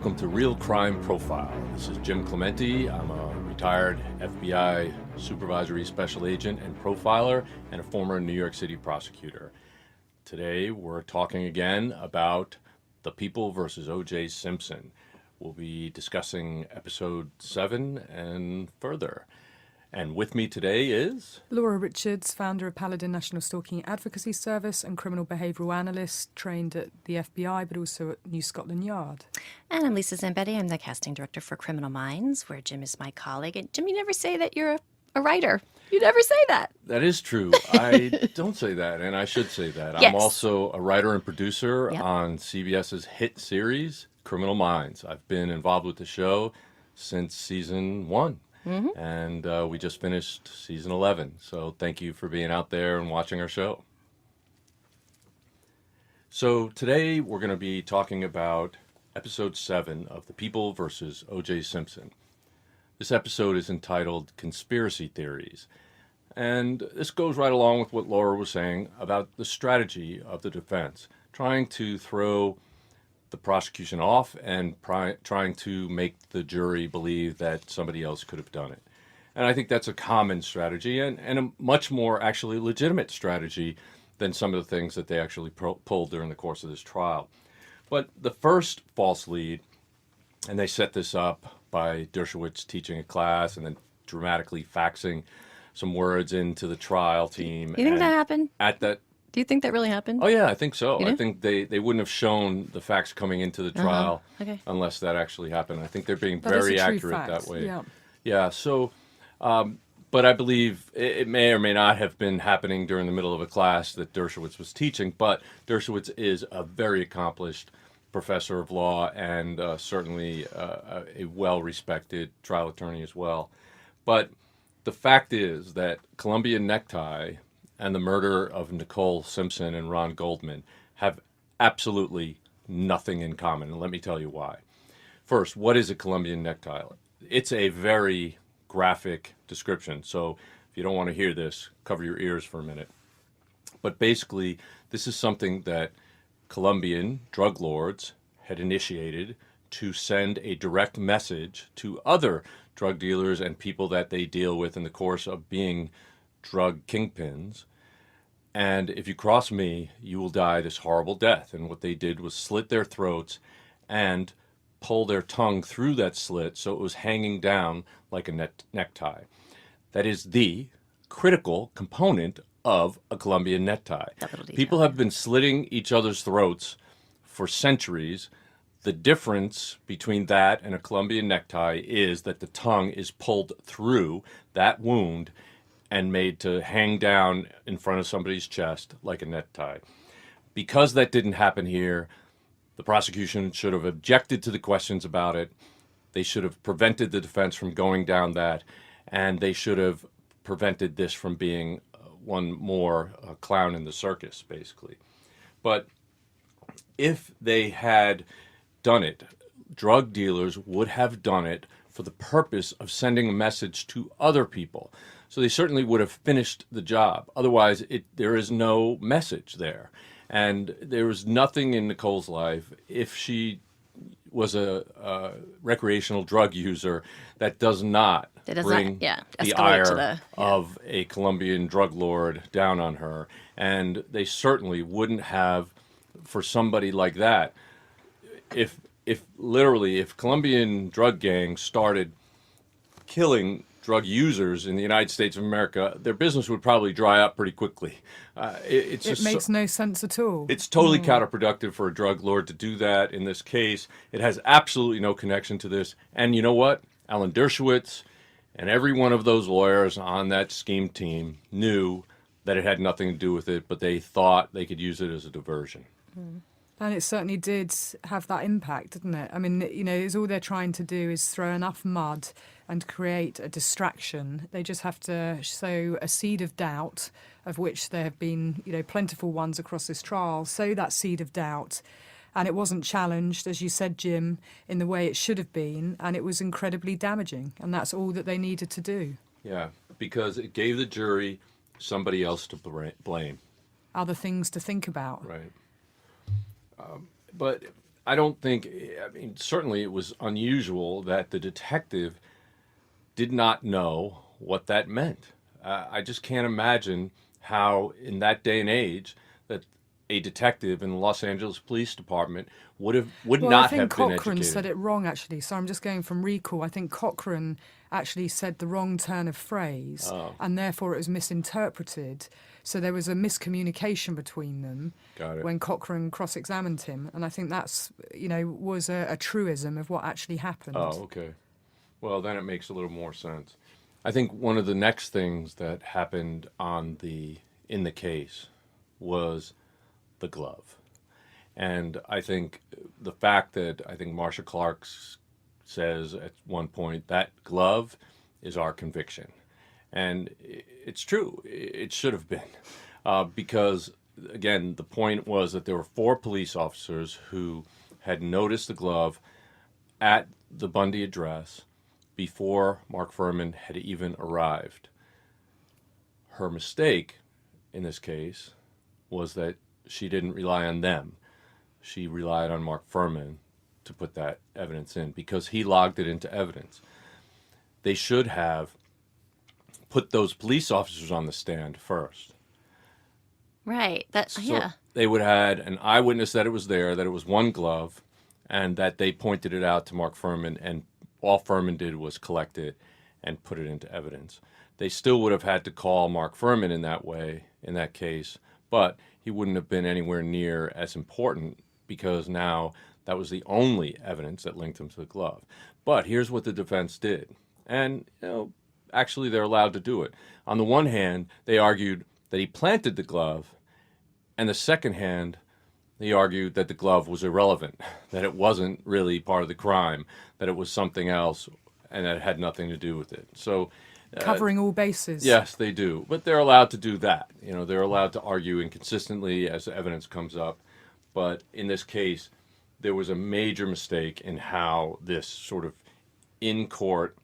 welcome to Real Crime Profile. This is Jim Clemente. I'm a retired FBI supervisory special agent and profiler and a former New York City prosecutor. Today we're talking again about the People versus O.J. Simpson. We'll be discussing episode 7 and further. And with me today is... Laura Richards, founder of Paladin National Stalking Advocacy Service and criminal behavioural analyst, trained at the FBI but also at New Scotland Yard. And I'm Lisa Zambetti. I'm the casting director for Criminal Minds, where Jim is my colleague. And Jim, you never say that you're a writer. You never say that. That is true. I don't say that, and I should say that. Yes. I'm also a writer and producer Yep. on CBS's hit series, Criminal Minds. I've been involved with the show since season 1. Mm-hmm. And we just finished season 11. So thank you for being out there and watching our show. So today we're going to be talking about episode 7 of The People versus O.J. Simpson. This episode is entitled Conspiracy Theories. And this goes right along with what Laura was saying about the strategy of the defense, trying to throw the prosecution off and trying to make the jury believe that somebody else could have done it. And I think that's a common strategy and a much more actually legitimate strategy than some of the things that they actually pulled during the course of this trial. But the first false lead, and they set this up by Dershowitz teaching a class and then dramatically faxing some words into the trial team. You think that happened? Do you think that really happened? Oh, yeah, I think so. You do? I think they wouldn't have shown the facts coming into the trial unless that actually happened. I think they're being very accurate that way. Yeah, so, but I believe it may or may not have been happening during the middle of a class that Dershowitz was teaching, but Dershowitz is a very accomplished professor of law and certainly a well-respected trial attorney as well. But the fact is that Colombian necktie and the murder of Nicole Simpson and Ron Goldman have absolutely nothing in common, and let me tell you why. First, what is a Colombian necktie? It's a very graphic description, so if you don't want to hear this, cover your ears for a minute. But basically, this is something that Colombian drug lords had initiated to send a direct message to other drug dealers and people that they deal with in the course of being drug kingpins. And if you cross me, you will die this horrible death. And what they did was slit their throats and pull their tongue through that slit so it was hanging down like a necktie. That is the critical component of a Colombian necktie. People have been slitting each other's throats for centuries. The difference between that and a Colombian necktie is that the tongue is pulled through that wound and made to hang down in front of somebody's chest like a necktie. Because that didn't happen here, the prosecution should have objected to the questions about it. They should have prevented the defense from going down that, and they should have prevented this from being one more clown in the circus, basically. But if they had done it, drug dealers would have done it for the purpose of sending a message to other people. So they certainly would have finished the job. Otherwise, there is no message there. And there was nothing in Nicole's life, if she was a recreational drug user, that does not bring the ire of a Colombian drug lord down on her. And they certainly wouldn't have, for somebody like that, if Colombian drug gangs started killing drug users in the United States of America, their business would probably dry up pretty quickly. It makes no sense at all. It's totally counterproductive for a drug lord to do that in this case. It has absolutely no connection to this. And you know what? Alan Dershowitz and every one of those lawyers on that scheme team knew that it had nothing to do with it, but they thought they could use it as a diversion. And it certainly did have that impact, didn't it? I mean, it's all they're trying to do is throw enough mud and create a distraction. They just have to sow a seed of doubt, of which there have been, plentiful ones across this trial. Sow that seed of doubt. And it wasn't challenged, as you said, Jim, in the way it should have been. And it was incredibly damaging. And that's all that they needed to do. Yeah, because it gave the jury somebody else to blame. Other things to think about. Right. But I don't think, certainly it was unusual that the detective did not know what that meant. I just can't imagine how, in that day and age, that a detective in the Los Angeles Police Department would not have been educated. I think Cochran said it wrong, actually. So I'm just going from recall. I think Cochran actually said the wrong turn of phrase, and therefore it was misinterpreted. So there was a miscommunication between them when Cochran cross-examined him, and I think that's, was a truism of what actually happened. Oh, okay. Well, then it makes a little more sense. I think one of the next things that happened in the case was the glove. And I think the fact that Marcia Clark says at one point that glove is our conviction. And it's true. It should have been. Because, again, the point was that there were 4 police officers who had noticed the glove at the Bundy address before Mark Fuhrman had even arrived. Her mistake in this case was that she didn't rely on them. She relied on Mark Fuhrman to put that evidence in because he logged it into evidence. They should have put those police officers on the stand first. Right. They would have had an eyewitness that it was there, that it was one glove, and that they pointed it out to Mark Fuhrman, and all Fuhrman did was collect it and put it into evidence. They still would have had to call Mark Fuhrman in that way, in that case, but he wouldn't have been anywhere near as important because now that was the only evidence that linked him to the glove. But here's what the defense did. And, actually they're allowed to do it. On the one hand, they argued that he planted the glove, and the second hand, they argued that the glove was irrelevant, that it wasn't really part of the crime, that it was something else, and that it had nothing to do with it. So, covering all bases. Yes, they do. But they're allowed to do that. They're allowed to argue inconsistently as evidence comes up. But in this case, there was a major mistake in how this sort of in-court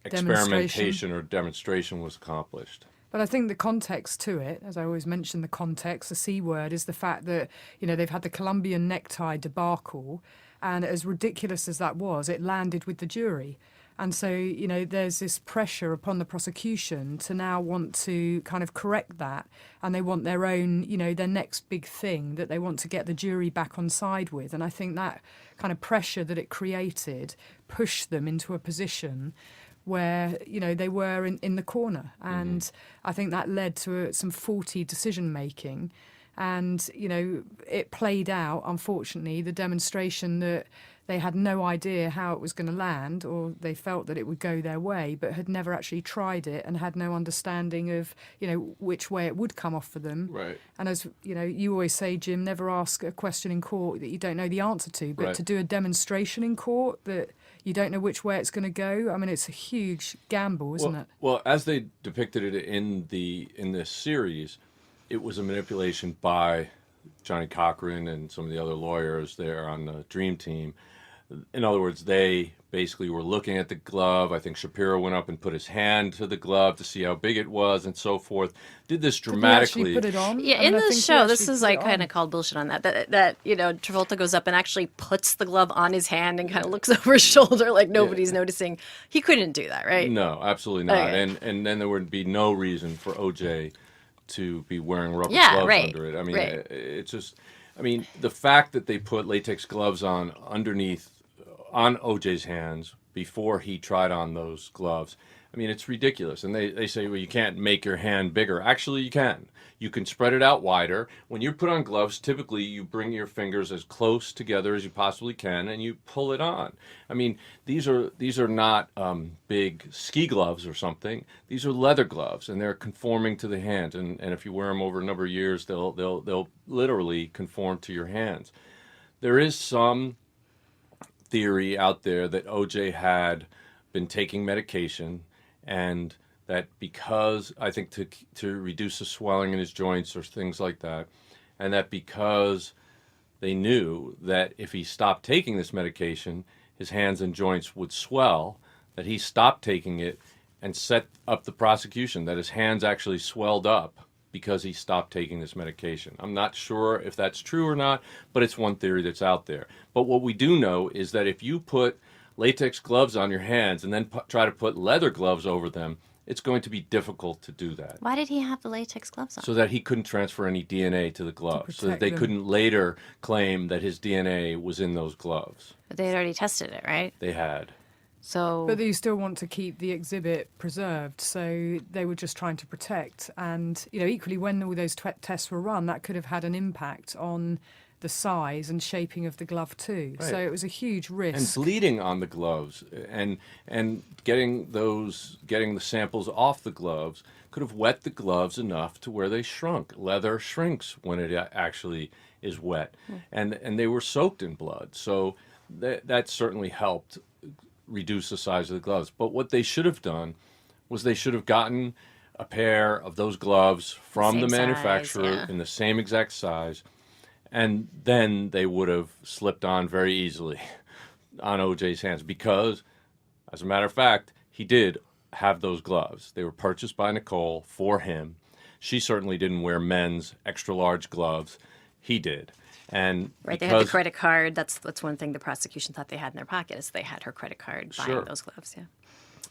experimentation or demonstration was accomplished. But I think the context to it, as I always mention the context, the C word, is the fact that, they've had the Colombian necktie debacle, and as ridiculous as that was, it landed with the jury. And so, there's this pressure upon the prosecution to now want to kind of correct that, and they want their own, their next big thing that they want to get the jury back on side with. And I think that kind of pressure that it created pushed them into a position where, they were in the corner. And I think that led to some faulty decision-making. And, it played out, unfortunately, the demonstration that they had no idea how it was going to land, or they felt that it would go their way, but had never actually tried it and had no understanding of, which way it would come off for them. Right. And as, you always say, Jim, never ask a question in court that you don't know the answer to, but to do a demonstration in court that you don't know which way it's going to go, it's a huge gamble, isn't it? Well, as they depicted it in this series, it was a manipulation by Johnnie Cochran and some of the other lawyers there on the Dream Team. In other words, they basically were looking at the glove. I think Shapiro went up and put his hand to the glove to see how big it was and so forth. Did this dramatically. Did he actually put it on? Yeah, in the show, this is kind of called bullshit on that Travolta goes up and actually puts the glove on his hand and kind of looks over his shoulder like nobody's noticing. He couldn't do that, right? No, absolutely not. Okay. And then there would be no reason for OJ to be wearing rubber gloves under it. It's just, the fact that they put latex gloves on OJ's hands before he tried on those gloves, it's ridiculous. And they say, well, you can't make your hand bigger. Actually, you can. You can spread it out wider. When you put on gloves, typically you bring your fingers as close together as you possibly can, and you pull it on. These are not big ski gloves or something. These are leather gloves, and they're conforming to the hand. And if you wear them over a number of years, they'll literally conform to your hands. There is some theory out there that OJ had been taking medication, and that because, I think to reduce the swelling in his joints or things like that, and that because they knew that if he stopped taking this medication, his hands and joints would swell, that he stopped taking it and set up the prosecution, that his hands actually swelled up because he stopped taking this medication. I'm not sure if that's true or not, but it's one theory that's out there. But what we do know is that if you put latex gloves on your hands and then try to put leather gloves over them, it's going to be difficult to do that. Why did he have the latex gloves on? So that he couldn't transfer any DNA to the gloves, so that they couldn't later claim that his DNA was in those gloves. But they had already tested it, right? They had. So, but you still want to keep the exhibit preserved, so they were just trying to protect. And equally, when all those tests were run, that could have had an impact on the size and shaping of the glove too. Right. So it was a huge risk. And bleeding on the gloves and getting the samples off the gloves could have wet the gloves enough to where they shrunk. Leather shrinks when it actually is wet, and they were soaked in blood. So that certainly helped reduce the size of the gloves. But what they should have done was they should have gotten a pair of those gloves from the manufacturer in the same exact size, and then they would have slipped on very easily on OJ's hands, because, as a matter of fact, he did have those gloves. They were purchased by Nicole for him. She certainly didn't wear men's extra large gloves. He did. And right, they had the credit card. That's one thing the prosecution thought they had in their pocket, is they had her credit card buying those gloves. Yeah,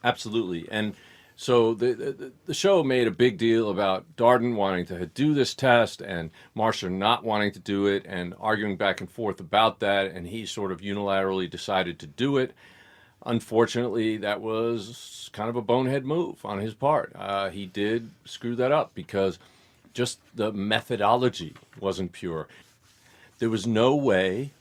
absolutely. And so the show made a big deal about Darden wanting to do this test and Marcia not wanting to do it, and arguing back and forth about that. And he sort of unilaterally decided to do it. Unfortunately, that was kind of a bonehead move on his part. He did screw that up because just the methodology wasn't pure. There was no way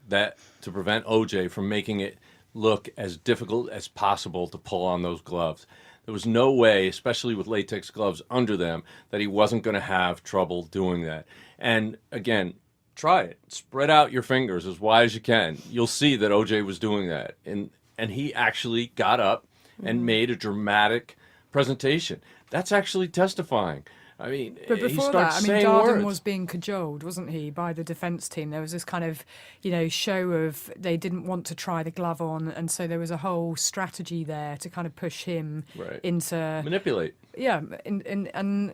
that to prevent OJ from making it look as difficult as possible to pull on those gloves. There was no way, especially with latex gloves under them, that he wasn't going to have trouble doing that. And again, try it. Spread out your fingers as wide as you can. You'll see that OJ was doing that. And he actually got up and made a dramatic presentation. That's actually testifying. I mean, but before that, Darden was being cajoled, wasn't he, by the defence team? There was this kind of, show of they didn't want to try the glove on, and so there was a whole strategy there to kind of push him into manipulate. Yeah, and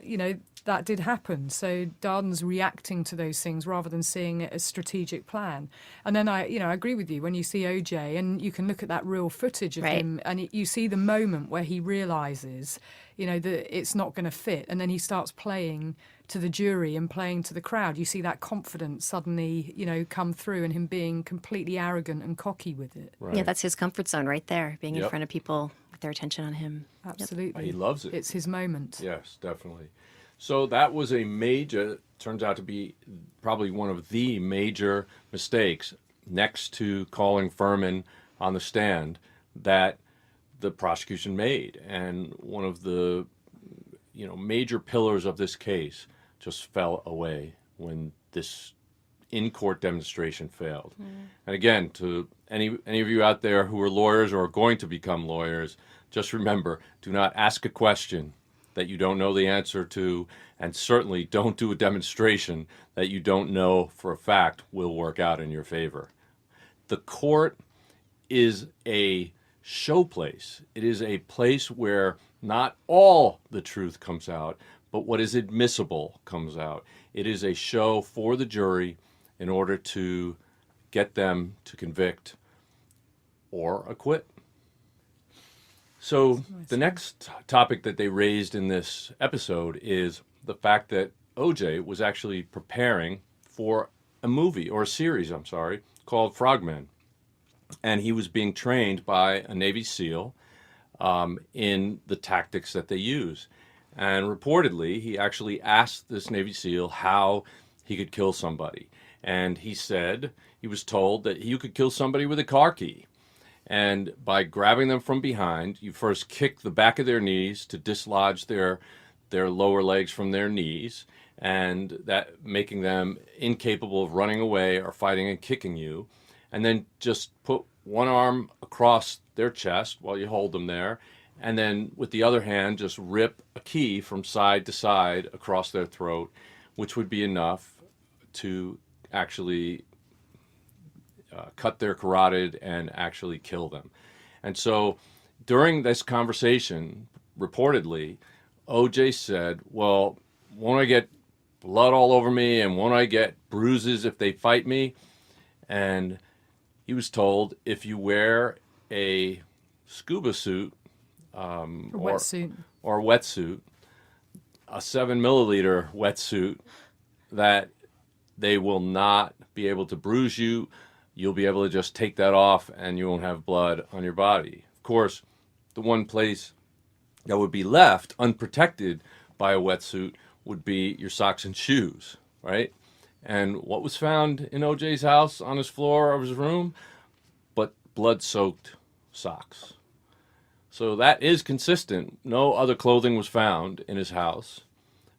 that did happen. So Darden's reacting to those things rather than seeing it as strategic plan. And then I agree with you when you see OJ, and you can look at that real footage of him, and you see the moment where he realises, that it's not going to fit, and then he starts playing to the jury and playing to the crowd. You see that confidence suddenly, come through, and him being completely arrogant and cocky with it. Right. Yeah, that's his comfort zone right there, being in front of people with their attention on him. Absolutely. He loves it. It's his moment. Yes, definitely. So that was turns out to be probably one of the major mistakes, next to calling Furman on the stand, that the prosecution made. And one of the major pillars of this case just fell away when this in-court demonstration failed. And again, to any of you out there who are lawyers or are going to become lawyers, just remember, do not ask a question that you don't know the answer to, and certainly don't do a demonstration that you don't know for a fact will work out in your favor. The court is a show place. It is a place where not all the truth comes out, but what is admissible comes out. It is a show for the jury in order to get them to convict or acquit. So the next topic that they raised in this episode is the fact that OJ was actually preparing for a movie, or a series, called Frogmen. And he was being trained by a Navy SEAL in the tactics that they use. And reportedly, he actually asked this Navy SEAL how he could kill somebody. And he said he was told that you could kill somebody with a car key. And by grabbing them from behind, you first kick the back of their knees to dislodge their lower legs from their knees, and that making them incapable of running away or fighting and kicking you. And then just put one arm across their chest while you hold them there, and then with the other hand just rip a key from side to side across their throat, which would be enough to actually cut their carotid and actually kill them. And so during this conversation, reportedly, OJ said, well, won't I get blood all over me, and won't I get bruises if they fight me? And he was told, if you wear a scuba suit A wetsuit. or wetsuit, a 7 milliliter wetsuit, that they will not be able to bruise you. You'll be able to just take that off and you won't have blood on your body. Of course, the one place that would be left unprotected by a wetsuit would be your socks and shoes, right? And what was found in OJ's house on his floor of his room? But blood-soaked socks. So that is consistent. No other clothing was found in his house.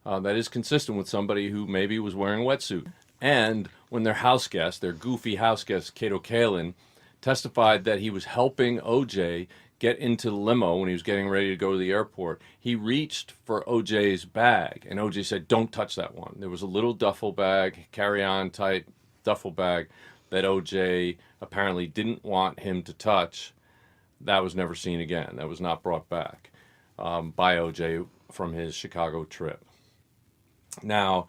That is consistent with somebody who maybe was wearing a wetsuit. And when their house guest, their goofy house guest, Kato Kalin, testified that he was helping OJ get into the limo when he was getting ready to go to the airport, he reached for OJ's bag, and OJ said, "Don't touch that one." There was a little duffel bag, carry-on type duffel bag, that OJ apparently didn't want him to touch. That was never seen again. That was not brought back by OJ from his Chicago trip. Now,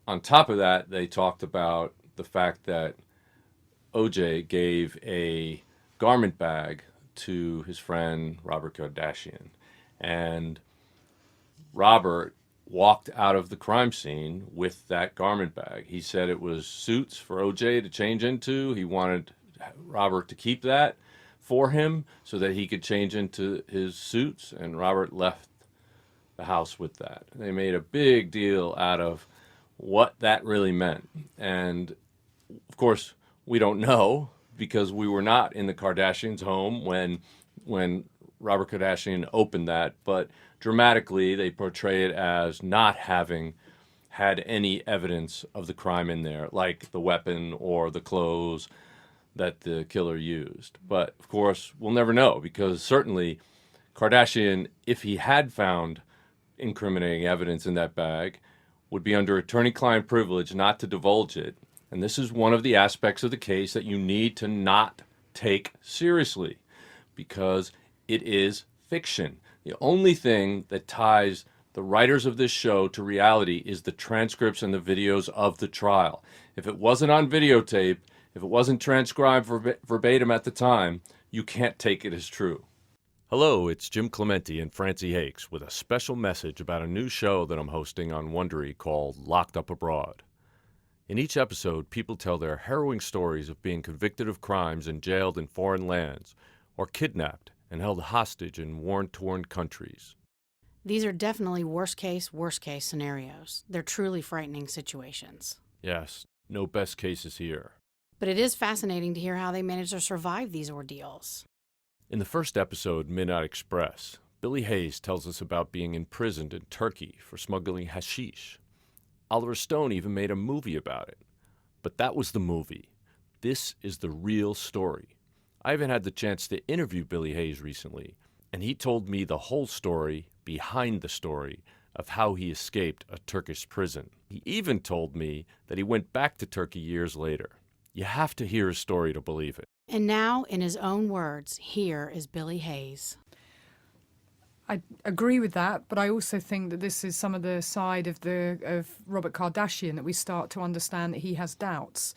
on top of that, they talked about the fact that OJ gave a garment bag to his friend Robert Kardashian. And Robert walked out of the crime scene with that garment bag. He said it was suits for OJ to change into. He wanted Robert to keep that for him so that he could change into his suits, and Robert left the house with that. They made a big deal out of what that really meant. And of course, we don't know, because we were not in the Kardashians' home when Robert Kardashian opened that, but dramatically they portray it as not having had any evidence of the crime in there, like the weapon or the clothes that the killer used. But of course, we'll never know, because certainly Kardashian, if he had found incriminating evidence in that bag, would be under attorney-client privilege not to divulge it. And this is one of the aspects of the case that you need to not take seriously, because it is fiction. The only thing that ties the writers of this show to reality is the transcripts and the videos of the trial. If it wasn't on videotape, if it wasn't transcribed verbatim at the time, you can't take it as true. Hello, it's Jim Clemente and Francie Hakes with a special message about a new show that I'm hosting on Wondery called Locked Up Abroad. In each episode, people tell their harrowing stories of being convicted of crimes and jailed in foreign lands, or kidnapped and held hostage in war-torn countries. These are definitely worst-case scenarios. They're truly frightening situations. Yes, no best cases here. But it is fascinating to hear how they manage to survive these ordeals. In the first episode, Midnight Express, Billy Hayes tells us about being imprisoned in Turkey for smuggling hashish. Oliver Stone even made a movie about it. But that was the movie. This is the real story. I even had the chance to interview Billy Hayes recently, and he told me the whole story behind the story of how he escaped a Turkish prison. He even told me that he went back to Turkey years later. You have to hear his story to believe it. And now, in his own words, here is Billy Hayes. I agree with that, but I also think that this is some of the side of Robert Kardashian that we start to understand that he has doubts.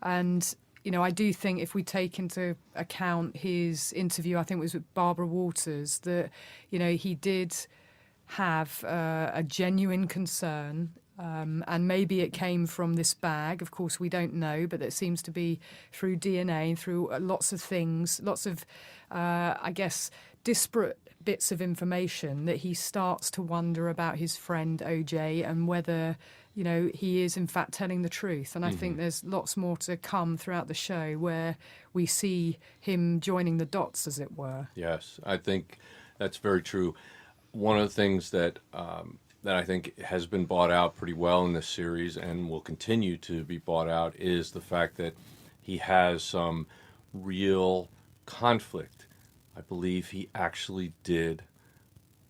And, you know, I do think if we take into account his interview, I think it was with Barbara Walters, that, you know, he did have a genuine concern. And maybe it came from this bag. Of course, we don't know, but it seems to be through DNA and through lots of things, lots of, I guess, disparate bits of information that he starts to wonder about his friend OJ and whether, you know, he is in fact telling the truth. And I think there's lots more to come throughout the show where we see him joining the dots, as it were. Yes, I think that's very true. One of the things that I think has been brought out pretty well in this series and will continue to be brought out is the fact that he has some real conflict. I believe he actually did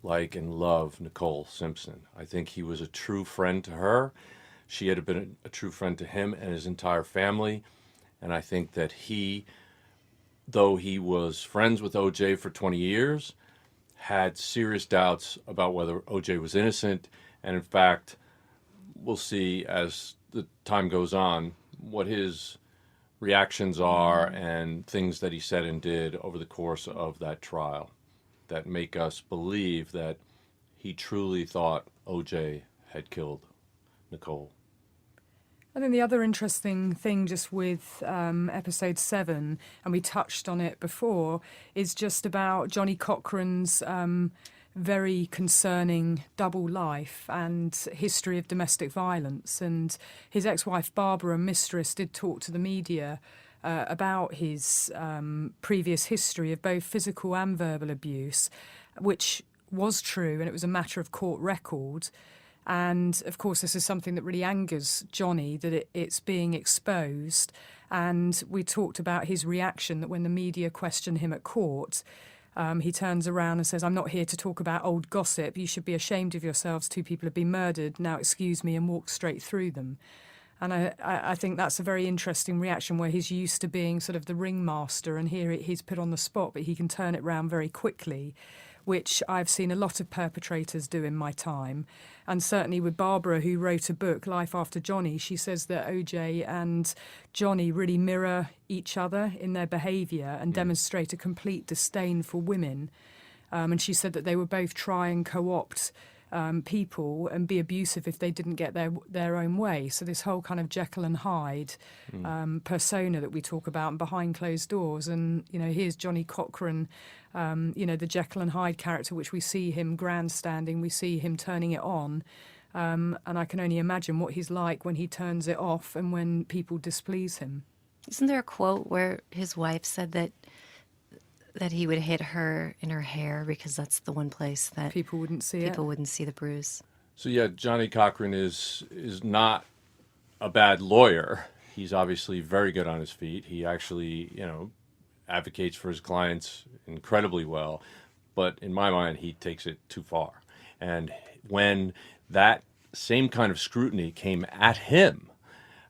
like and love Nicole Simpson. I think he was a true friend to her. She had been a true friend to him and his entire family. And I think that he, though he was friends with OJ for 20 years, had serious doubts about whether OJ was innocent, and in fact we'll see as the time goes on what his reactions are and things that he said and did over the course of that trial that make us believe that he truly thought O.J. had killed Nicole. I think the other interesting thing just with episode 7, and we touched on it before, is just about Johnnie Cochran's very concerning double life and history of domestic violence. And his ex-wife Barbara, mistress, did talk to the media about his previous history of both physical and verbal abuse, which was true, and it was a matter of court record. And, of course, this is something that really angers Johnnie, that it's being exposed. And we talked about his reaction, that when the media questioned him at court, he turns around and says, "I'm not here to talk about old gossip. You should be ashamed of yourselves. 2 people have been murdered. Now excuse me," and walk straight through them. And I think that's a very interesting reaction, where he's used to being sort of the ringmaster, and here he's put on the spot, but he can turn it round very quickly, which I've seen a lot of perpetrators do in my time. And certainly with Barbara, who wrote a book, Life After Johnnie, she says that O.J. and Johnnie really mirror each other in their behaviour and demonstrate a complete disdain for women. And she said that they would both try and co-opt people and be abusive if they didn't get their own way. So this whole kind of Jekyll and Hyde persona that we talk about, and behind closed doors. And, here's Johnnie Cochran, the Jekyll and Hyde character, which we see him grandstanding, we see him turning it on. And I can only imagine what he's like when he turns it off and when people displease him. Isn't there a quote where his wife said that he would hit her in her hair because that's the one place that people wouldn't see the bruise? So yeah, Johnnie Cochran is not a bad lawyer. He's obviously very good on his feet. He actually, advocates for his clients incredibly well. But in my mind, he takes it too far. And when that same kind of scrutiny came at him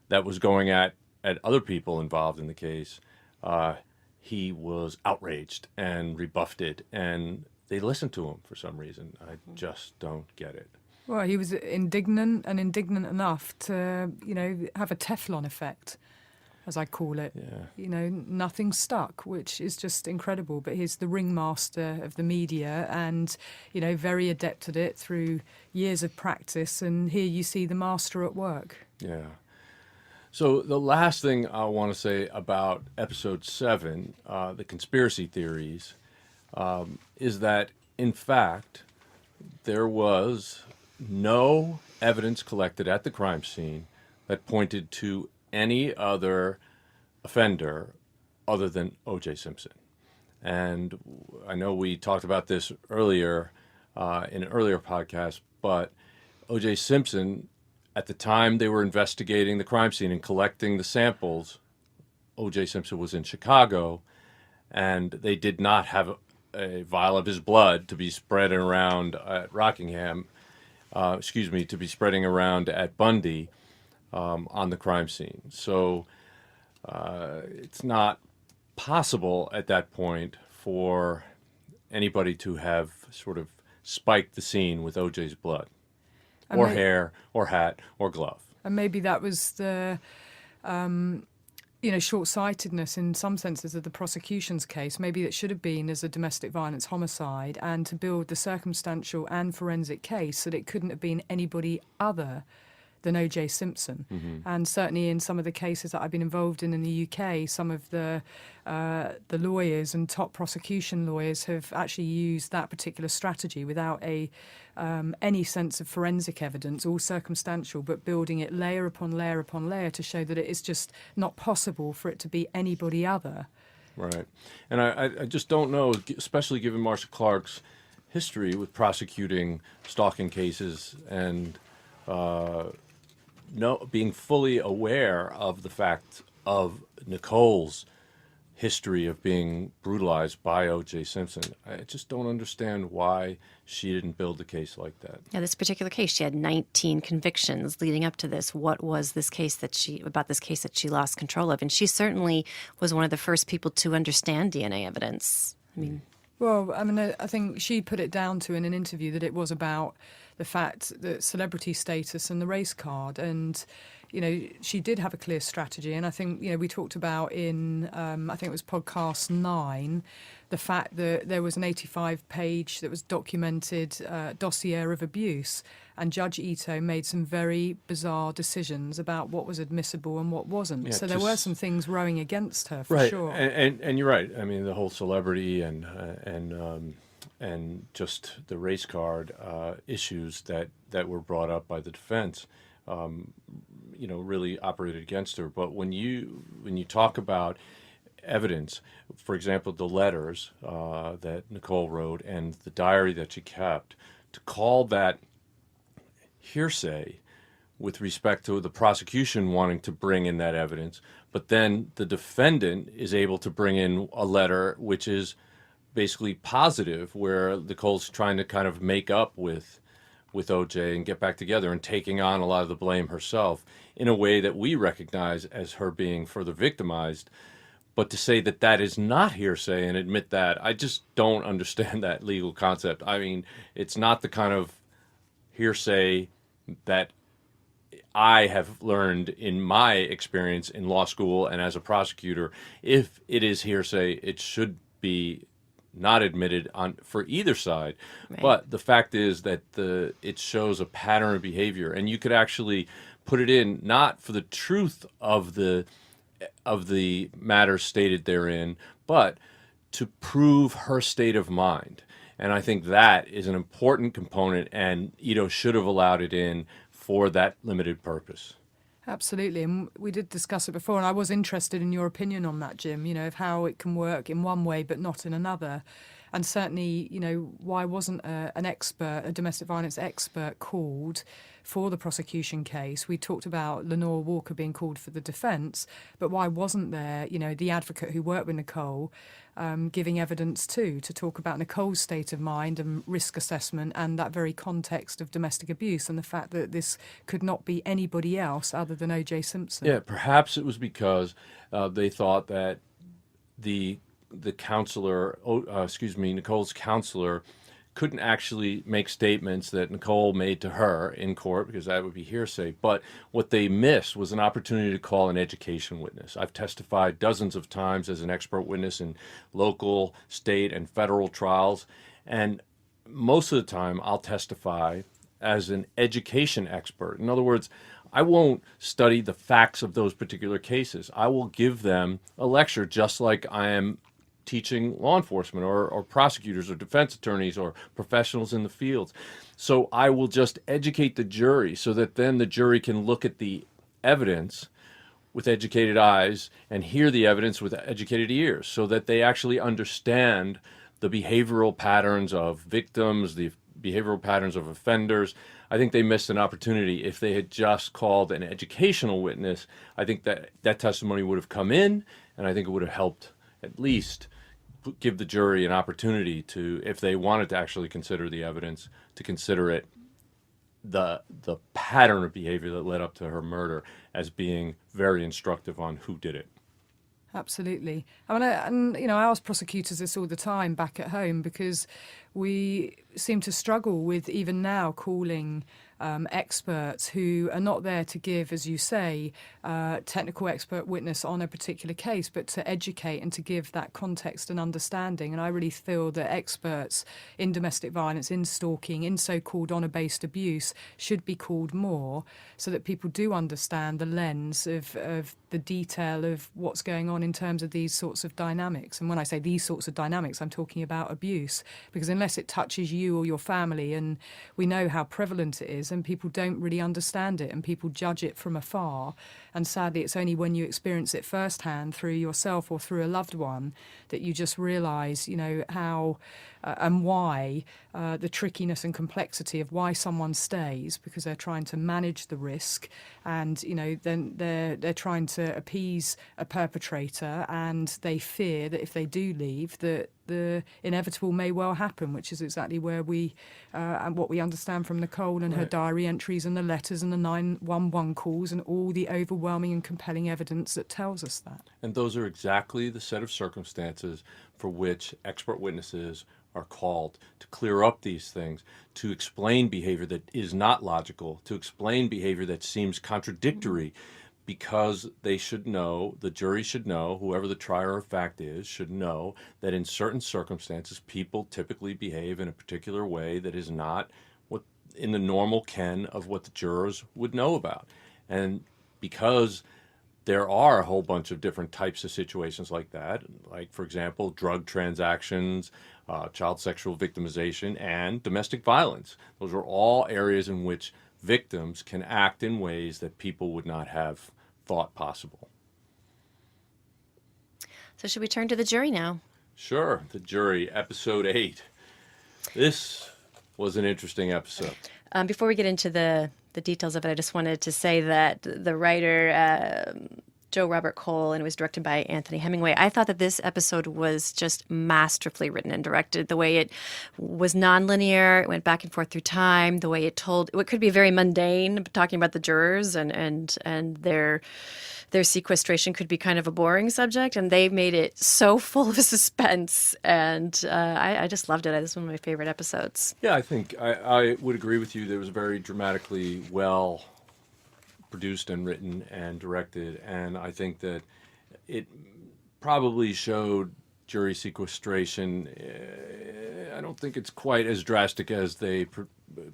that was going at other people involved in the case, he was outraged and rebuffed it, and they listened to him for some reason. I just don't get it. Well, he was indignant enough to, have a Teflon effect, as I call it. Yeah. Nothing stuck, which is just incredible. But he's the ringmaster of the media and, very adept at it through years of practice. And here you see the master at work. Yeah. So the last thing I want to say about episode 7, the conspiracy theories, is that, in fact, there was no evidence collected at the crime scene that pointed to any other offender other than O.J. Simpson. And I know we talked about this earlier in an earlier podcast, but O.J. Simpson, at the time they were investigating the crime scene and collecting the samples, O.J. Simpson was in Chicago, and they did not have a vial of his blood to be spread around at to be spreading around at Bundy on the crime scene. So it's not possible at that point for anybody to have sort of spiked the scene with O.J.'s blood. Or hair, or hat, or glove. And maybe that was the, short-sightedness in some senses of the prosecution's case. Maybe it should have been as a domestic violence homicide, and to build the circumstantial and forensic case that it couldn't have been anybody other than O.J. Simpson. Mm-hmm. And certainly in some of the cases that I've been involved in the UK, some of the lawyers and top prosecution lawyers have actually used that particular strategy without any sense of forensic evidence, all circumstantial, but building it layer upon layer upon layer to show that it is just not possible for it to be anybody other. Right. And I just don't know, especially given Marcia Clark's history with prosecuting stalking cases and being fully aware of the fact of Nicole's history of being brutalized by O.J. Simpson. I just don't understand why she didn't build a case like that. Yeah, this particular case, she had 19 convictions leading up to this. What was this case that she lost control of? And she certainly was one of the first people to understand DNA evidence. I think she put it down to in an interview that it was about the fact that celebrity status and the race card. And she did have a clear strategy. And I think, we talked about in, I think it was podcast 9, the fact that there was an 85-page that was documented dossier of abuse. And Judge Ito made some very bizarre decisions about what was admissible and what wasn't. Yeah, so there were some things rowing against her, for right. sure. And you're right. I mean, the whole celebrity and just the race card issues that were brought up by the defense, really operated against her. But when you talk about evidence, for example, the letters that Nicole wrote and the diary that she kept, to call that hearsay with respect to the prosecution wanting to bring in that evidence, but then the defendant is able to bring in a letter which is basically positive, where Nicole's trying to kind of make up with OJ and get back together and taking on a lot of the blame herself in a way that we recognize as her being further victimized. But to say that that is not hearsay and admit that, I just don't understand that legal concept. I mean, it's not the kind of hearsay that I have learned in my experience in law school and as a prosecutor. If it is hearsay, it should be not admitted for either side. Right. But the fact is that it shows a pattern of behavior, and you could actually put it in not for the truth of the matter stated therein, but to prove her state of mind. And I think that is an important component, and Ito should have allowed it in for that limited purpose. Absolutely, and we did discuss it before, and I was interested in your opinion on that, Jim, of how it can work in one way but not in another. And certainly, why wasn't a domestic violence expert called for the prosecution case? We talked about Lenore Walker being called for the defence, but why wasn't there, the advocate who worked with Nicole giving evidence to talk about Nicole's state of mind and risk assessment and that very context of domestic abuse and the fact that this could not be anybody else other than O.J. Simpson? Yeah, perhaps it was because they thought that the counselor, Nicole's counselor, couldn't actually make statements that Nicole made to her in court because that would be hearsay. But what they missed was an opportunity to call an education witness. I've testified dozens of times as an expert witness in local, state, and federal trials. And most of the time I'll testify as an education expert. In other words, I won't study the facts of those particular cases. I will give them a lecture just like I am teaching law enforcement or prosecutors or defense attorneys or professionals in the fields. So I will just educate the jury so that then the jury can look at the evidence with educated eyes and hear the evidence with educated ears so that they actually understand the behavioral patterns of victims, the behavioral patterns of offenders. I think they missed an opportunity. If they had just called an educational witness, I think that testimony would have come in, and I think it would have helped at least give the jury an opportunity to, if they wanted to actually consider the evidence, to consider it the pattern of behavior that led up to her murder as being very instructive on who did it. Absolutely. I ask prosecutors this all the time back at home because we seem to struggle with even now calling experts who are not there to give, as you say, technical expert witness on a particular case, but to educate and to give that context and understanding. And I really feel that experts in domestic violence, in stalking, in so-called honour-based abuse should be called more so that people do understand the lens of the detail of what's going on in terms of these sorts of dynamics. And when I say these sorts of dynamics, I'm talking about abuse, because unless it touches you or your family, and we know how prevalent it is, and people don't really understand it and people judge it from afar. And sadly, it's only when you experience it firsthand through yourself or through a loved one that you just realise, how and why the trickiness and complexity of why someone stays, because they're trying to manage the risk, and then they're trying to appease a perpetrator, and they fear that if they do leave, that the inevitable may well happen, which is exactly where we and what we understand from Nicole and her diary entries and the letters and the 911 calls and all the overwhelming and compelling evidence that tells us that. And those are exactly the set of circumstances for which expert witnesses are called to clear up these things, to explain behavior that is not logical, to explain behavior that seems contradictory, because they should know, the jury should know, whoever the trier of fact is, should know that in certain circumstances, people typically behave in a particular way that is not what in the normal ken of what the jurors would know about. And because there are a whole bunch of different types of situations like that, like, for example, drug transactions, child sexual victimization, and domestic violence. Those are all areas in which victims can act in ways that people would not have thought possible. So should we turn to the jury now? Sure. The jury, episode 8. This was an interesting episode. Before we get into the details of it, I just wanted to say that the writer, Joe Robert Cole, and it was directed by Anthony Hemingway. I thought that this episode was just masterfully written and directed. The way it was nonlinear, it went back and forth through time. The way it told, what could be very mundane, talking about the jurors and their sequestration could be kind of a boring subject, and they made it so full of suspense. And I just loved it. This was one of my favorite episodes. Yeah, I think I would agree with you. There was very dramatically well produced and written and directed, and I think that it probably showed jury sequestration. I don't think it's quite as drastic as they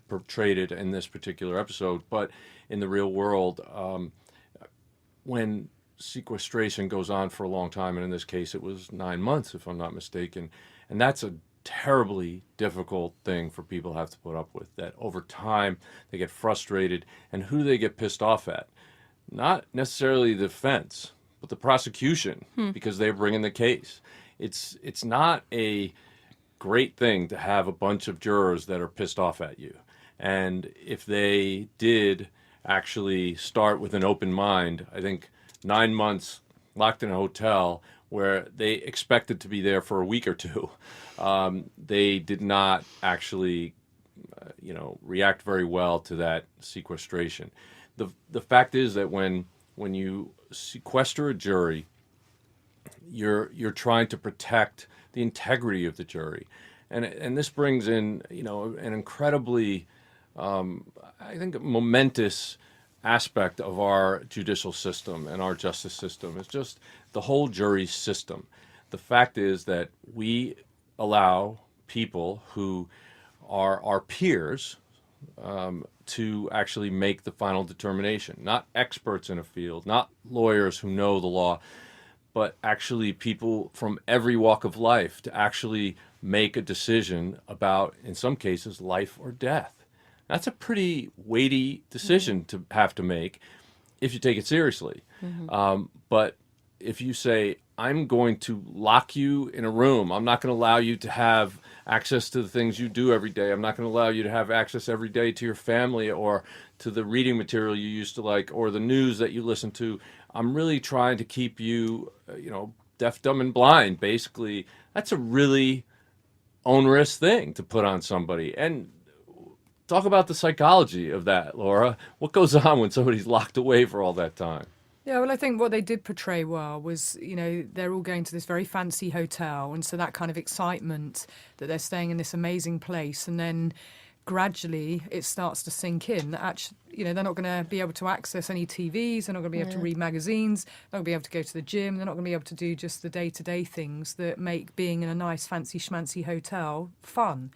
portrayed it in this particular episode, but in the real world, when sequestration goes on for a long time, and in this case it was 9 months, if I'm not mistaken, and that's a terribly difficult thing for people to have to put up with, that over time they get frustrated. And who do they get pissed off at? Not necessarily the defense, but the prosecution, because they're bringing the case. It's not a great thing to have a bunch of jurors that are pissed off at you. And if they did actually start with an open mind, I think 9 months locked in a hotel where they expected to be there for a week or two, they did not actually, react very well to that sequestration. The fact is that when you sequester a jury, you're trying to protect the integrity of the jury, and this brings in an incredibly, I think, momentous aspect of our judicial system and our justice system. It's just the whole jury system. The fact is that we allow people who are our peers to actually make the final determination. Not experts in a field, not lawyers who know the law, but actually people from every walk of life to actually make a decision about, in some cases, life or death. That's a pretty weighty decision to have to make if you take it seriously. But if you say, I'm going to lock you in a room, I'm not going to allow you to have access to the things you do every day, I'm not going to allow you to have access every day to your family or to the reading material you used to like or the news that you listen to, I'm really trying to keep you, deaf, dumb, and blind, basically. That's a really onerous thing to put on somebody. And talk about the psychology of that, Laura. What goes on when somebody's locked away for all that time? Yeah, well, I think what they did portray well was, they're all going to this very fancy hotel, and so that kind of excitement that they're staying in this amazing place, and then gradually it starts to sink in that actually, they're not going to be able to access any TVs, they're not going to be able to read magazines, they're not going to be able to go to the gym, they're not going to be able to do just the day-to-day things that make being in a nice fancy schmancy hotel fun.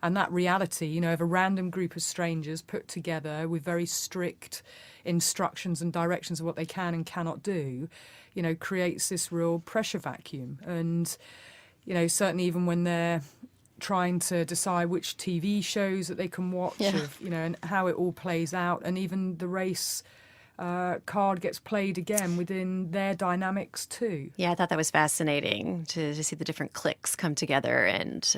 And that reality, of a random group of strangers put together with very strict instructions and directions of what they can and cannot do, creates this real pressure vacuum. And, certainly even when they're trying to decide which TV shows that they can watch, and how it all plays out, and even the race card gets played again within their dynamics too. Yeah, I thought that was fascinating to see the different cliques come together, and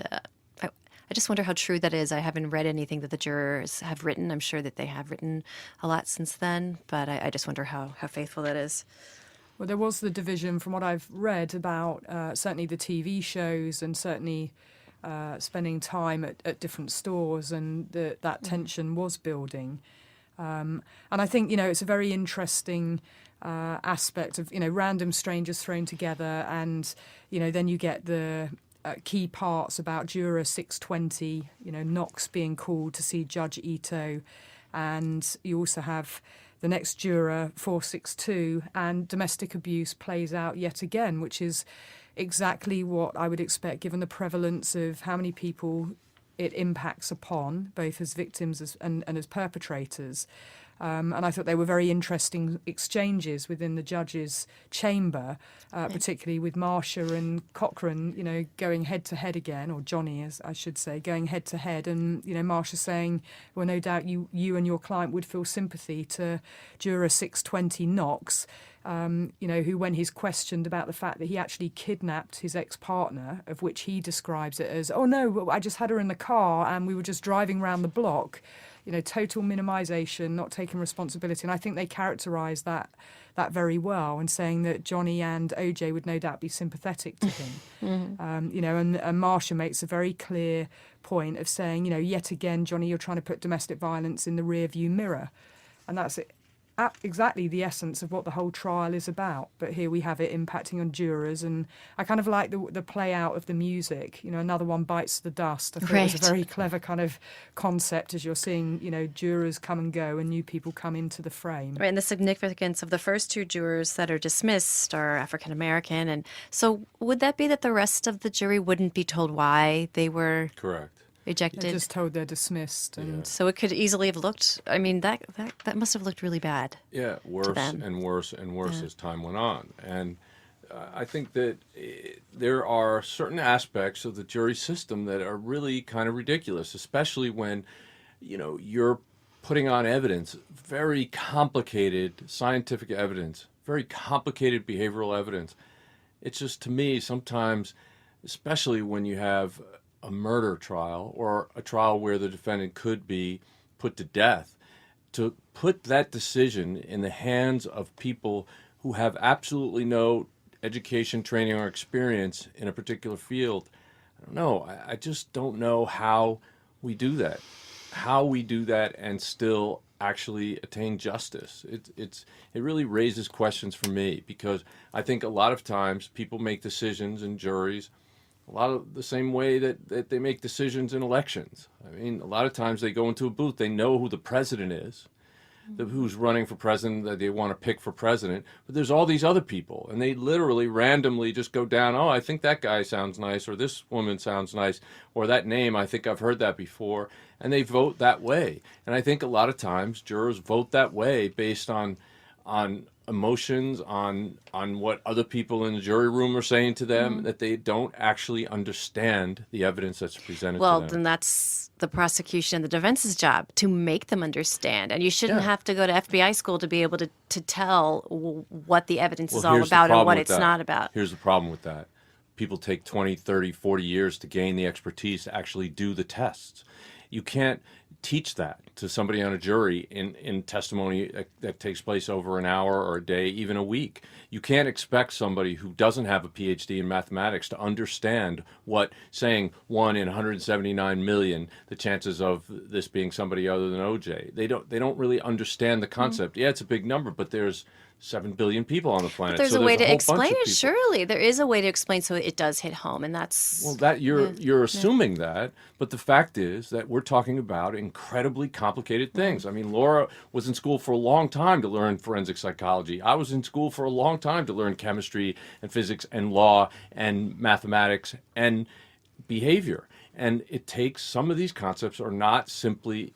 I just wonder how true that is. I haven't read anything that the jurors have written. I'm sure that they have written a lot since then, but I just wonder how faithful that is. Well, there was the division, from what I've read, about certainly the TV shows and certainly spending time at different stores, and that tension was building. And I think, it's a very interesting aspect of, random strangers thrown together, and, then you get the key parts about Juror 620, Knox being called to see Judge Ito, and you also have the next juror, 462, and domestic abuse plays out yet again, which is exactly what I would expect given the prevalence of how many people it impacts upon, both as victims and as perpetrators. And I thought they were very interesting exchanges within the judge's chamber, particularly with Marsha and Cochran, going head to head again, or Johnny, as I should say, going head to head. And, Marsha saying, well, no doubt you and your client would feel sympathy to Juror 620 Knox, who, when he's questioned about the fact that he actually kidnapped his ex-partner, of which he describes it as, oh, no, I just had her in the car and we were just driving around the block. Total minimisation, not taking responsibility. And I think they characterise that very well, and saying that Johnny and OJ would no doubt be sympathetic to him. And Marsha makes a very clear point of saying, yet again, Johnny, you're trying to put domestic violence in the rear-view mirror. And that's exactly the essence of what the whole trial is about. But here we have it impacting on jurors, and I kind of like the play out of the music. Another one bites the dust. I thought it was a very clever kind of concept as you're seeing, jurors come and go and new people come into the frame. Right, and the significance of the first two jurors that are dismissed are African American, and so would that be that the rest of the jury wouldn't be told why they were correct? Ejected. They're just told they're dismissed. And so it could easily have looked, that must have looked really bad. Yeah, worse and worse and worse as time went on. And I think that there are certain aspects of the jury system that are really kind of ridiculous, especially when, you're putting on evidence, very complicated scientific evidence, very complicated behavioral evidence. It's just, to me, sometimes, especially when you have a murder trial or a trial where the defendant could be put to death, to put that decision in the hands of people who have absolutely no education, training, or experience in a particular field. I don't know. I just don't know how we do that. How we do that and still actually attain justice. It really raises questions for me, because I think a lot of times people make decisions in juries a lot of the same way that they make decisions in elections. I mean, a lot of times they go into a booth, they know who the president is, who's running for president, that they want to pick for president, but there's all these other people, and they literally randomly just go down, oh, I think that guy sounds nice, or this woman sounds nice, or that name, I think I've heard that before, and they vote that way. And I think a lot of times jurors vote that way based on emotions, on what other people in the jury room are saying to them, that they don't actually understand the evidence that's presented to them. Well, then that's the prosecution and the defense's job, to make them understand. And you shouldn't have to go to FBI school to be able to tell what the evidence is all about and what it's not about. Here's the problem with that. People take 20, 30, 40 years to gain the expertise to actually do the tests. You can't teach that to somebody on a jury in testimony that takes place over an hour or a day, even a week. You can't expect somebody who doesn't have a PhD in mathematics to understand what saying 1 in 179 million, the chances of this being somebody other than OJ. They don't really understand the concept. Yeah, it's a big number, but there's 7 billion people on the planet. But there's a way to explain it, surely. There is a way to explain so it does hit home, and that's... Well, that you're assuming that, but the fact is that we're talking about incredibly complicated things. I mean, Laura was in school for a long time to learn forensic psychology. I was in school for a long time to learn chemistry and physics and law and mathematics and behavior. And it takes, some of these concepts are not simply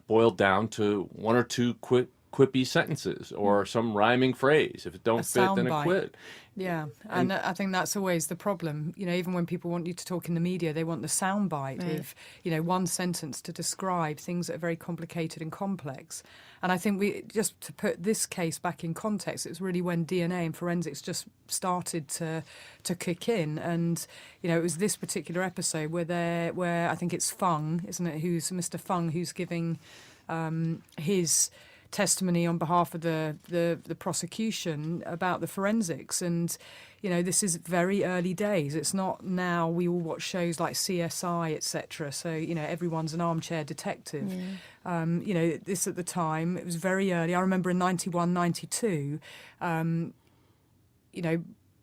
boiled down to one or two quippy sentences or some rhyming phrase. If it don't fit, then it quit. Yeah, and I think that's always the problem. Even when people want you to talk in the media, they want the soundbite of, one sentence to describe things that are very complicated and complex. And I think just to put this case back in context, it's really when DNA and forensics just started to kick in. And, it was this particular episode where I think it's Fung, isn't it, who's Mr. Fung, who's giving his testimony on behalf of the prosecution about the forensics. And this is very early days. It's not now we all watch shows like CSI, etc. So everyone's an armchair detective. This at the time, it was very early. I remember in 91, 92,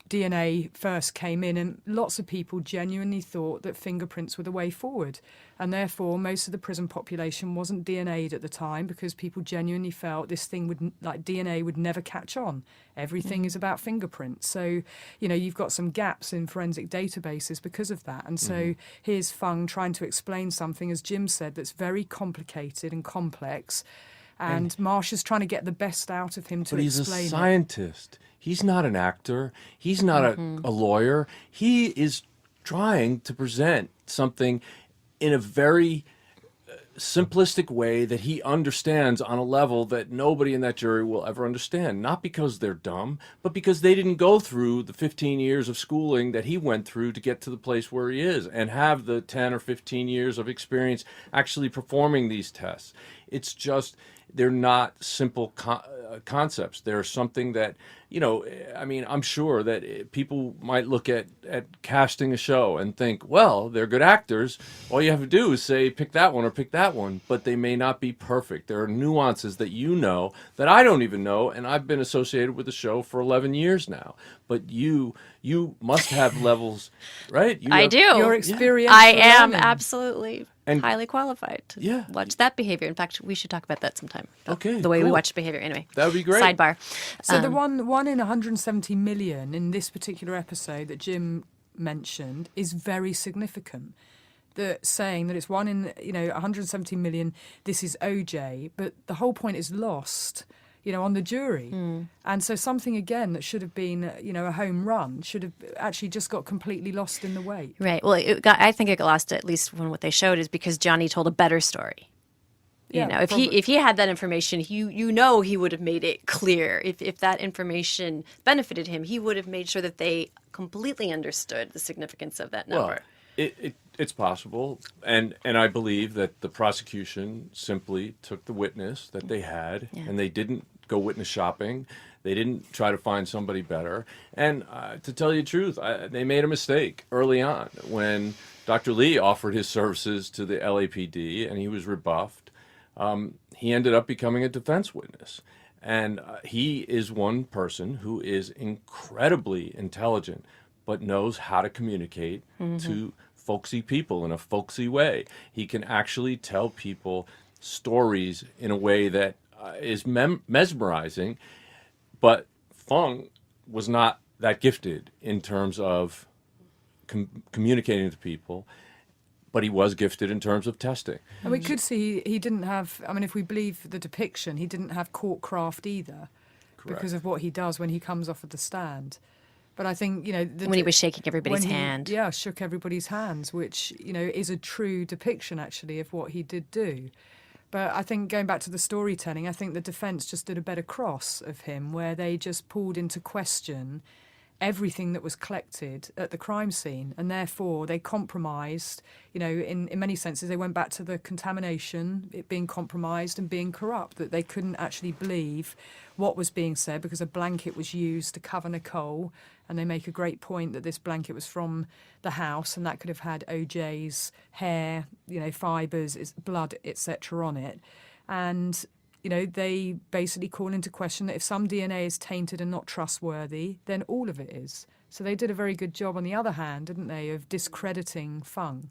DNA first came in, and lots of people genuinely thought that fingerprints were the way forward. And therefore, most of the prison population wasn't DNA'd at the time because people genuinely felt this thing would, like DNA, would never catch on. Everything is about fingerprints. So, you've got some gaps in forensic databases because of that. And so here's Fung trying to explain something, as Jim said, that's very complicated and complex. And Marsh is trying to get the best out of him to explain it. But he's a scientist. He's not an actor. He's not a lawyer. He is trying to present something in a very simplistic way that he understands on a level that nobody in that jury will ever understand. Not because they're dumb, but because they didn't go through the 15 years of schooling that he went through to get to the place where he is and have the 10 or 15 years of experience actually performing these tests. It's just, they're not simple concepts. They're something that, I'm sure that people might look at casting a show and think, well, they're good actors. All you have to do is say, pick that one or pick that one, but they may not be perfect. There are nuances that that I don't even know, and I've been associated with the show for 11 years now. But you must have levels, right? I do. Your experience. I am absolutely highly qualified to watch that behavior. In fact, we should talk about that sometime. Okay, the way we watch behavior. Anyway, that would be great. Sidebar. So the one in 170 million in this particular episode that Jim mentioned is very significant. Saying that it's one in 170 million. This is OJ, but the whole point is lost. On the jury. And so something, again, that should have been, a home run should have actually just got completely lost in the wake. Right. Well, I think it got lost, at least when what they showed, is because Johnny told a better story. If he had that information, he would have made it clear. If that information benefited him, he would have made sure that they completely understood the significance of that number. Well, it's possible, and I believe that the prosecution simply took the witness that they had, and they didn't go witness shopping. They didn't try to find somebody better. And to tell you the truth, they made a mistake early on when Dr. Lee offered his services to the LAPD and he was rebuffed. He ended up becoming a defense witness. And he is one person who is incredibly intelligent, but knows how to communicate to folksy people in a folksy way. He can actually tell people stories in a way that is mesmerizing, but Fung was not that gifted in terms of communicating to people, but he was gifted in terms of testing. And we could see he didn't have, if we believe the depiction, he didn't have courtcraft either. Correct. Because of what he does when he comes off of the stand. But I think, when he was shaking everybody's hand. Yeah, shook everybody's hands, which, is a true depiction, actually, of what he did do. But I think, going back to the storytelling, I think the defence just did a better cross of him, where they just pulled into question everything that was collected at the crime scene, and therefore they compromised, in many senses, they went back to the contamination, it being compromised and being corrupt, that they couldn't actually believe what was being said because a blanket was used to cover Nicole, and they make a great point that this blanket was from the house, and that could have had OJ's hair, fibres, blood, etc. on it. And they basically call into question that if some DNA is tainted and not trustworthy, then all of it is. So they did a very good job, on the other hand, didn't they, of discrediting Fung.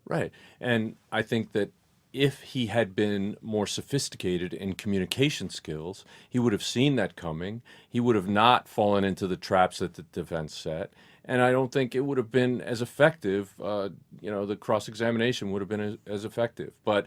Right. And I think that if he had been more sophisticated in communication skills, he would have seen that coming. He would have not fallen into the traps that the defense set. And I don't think it would have been as effective. The cross-examination would have been as effective. But